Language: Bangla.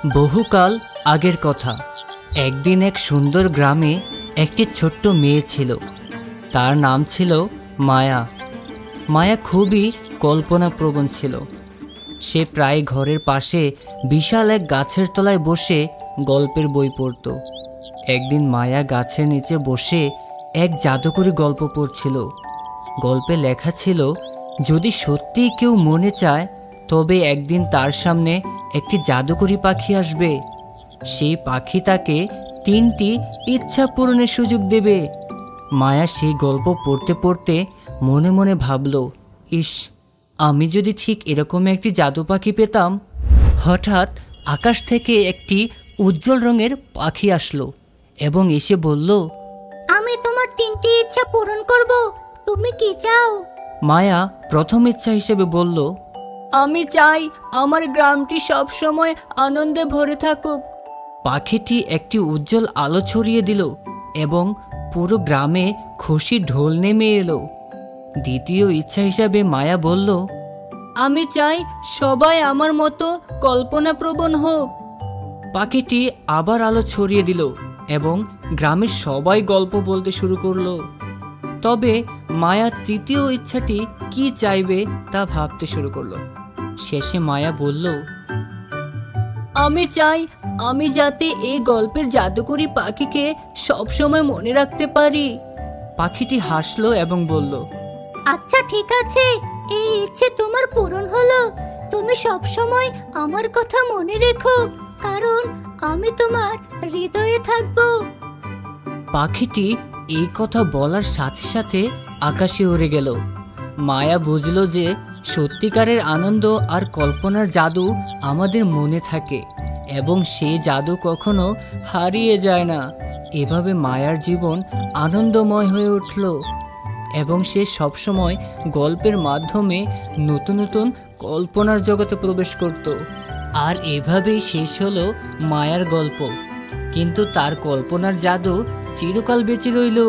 বহুকাল আগের কথা। একদিন এক সুন্দর গ্রামে একটি ছোট্ট মেয়ে ছিল। তার নাম ছিল মায়া। মায়া খুবই কল্পনাপ্রবণ ছিল। সে প্রায় ঘরের পাশে বিশাল এক গাছের তলায় বসে গল্পের বই পড়ত। একদিন মায়া গাছের নিচে বসে এক জাদুকরী গল্প পড়ছিল। গল্পে লেখা ছিল, যদি সত্যিই কেউ মনে চায় তবে একদিন তার সামনে একটি জাদুকরী পাখি আসবে। সেই পাখি তাকে 3টি ইচ্ছা পূরণের সুযোগ দেবে। মায়া সেই গল্প পড়তে পড়তে মনে মনে ভাবল, ইস, আমি যদি ঠিক এরকম একটি জাদু পাখি পেতাম। হঠাৎ আকাশ থেকে একটি উজ্জ্বল রঙের পাখি আসলো এবং এসে বলল, আমি তোমার 3টি ইচ্ছা পূরণ করব, তুমি কি চাও? মায়া প্রথম ইচ্ছা হিসেবে বলল, আমি চাই আমার গ্রামটি সব সময় আনন্দে ভরে থাকুক। পাখিটি একটি উজ্জ্বল আলো ছড়িয়ে দিল এবং পুরো গ্রামে খুশির ঢোল নেমে এলো। দ্বিতীয় ইচ্ছা হিসাবে মায়া বলল, আমি চাই সবাই আমার মতো কল্পনাপ্রবণ হোক। পাখিটি আবার আলো ছড়িয়ে দিল এবং গ্রামের সবাই গল্প বলতে শুরু করলো। তবে মায়া তৃতীয় ইচ্ছাটি কি চাইবে তা ভাবতে শুরু করলো। শেষে মায়া বলল, আমি চাই আমি যাতে এই গল্পের জাদুকরী পাখিকে সবসময় মনে রাখতে পারি। পাখিটি হাসলো এবং বলল, আচ্ছা ঠিক আছে, এই ইচ্ছে তোমার পূরণ হলো। তুমি সব সময় আমার কথা মনে রেখো, কারণ আমি তোমার হৃদয়ে থাকব। পাখিটি এই কথা বলার সাথে সাথে আকাশে উড়ে গেল। মায়া বুঝল যে সত্যিকারের আনন্দ আর কল্পনার জাদু আমাদের মনে থাকে এবং সেই জাদু কখনো হারিয়ে যায় না। এভাবে মায়ার জীবন আনন্দময় হয়ে উঠল এবং সে সবসময় গল্পের মাধ্যমে নতুন নতুন কল্পনার জগতে প্রবেশ করত। আর এভাবেই শেষ হলো মায়ার গল্প, কিন্তু তার কল্পনার জাদু চিরকাল বেঁচে রইল।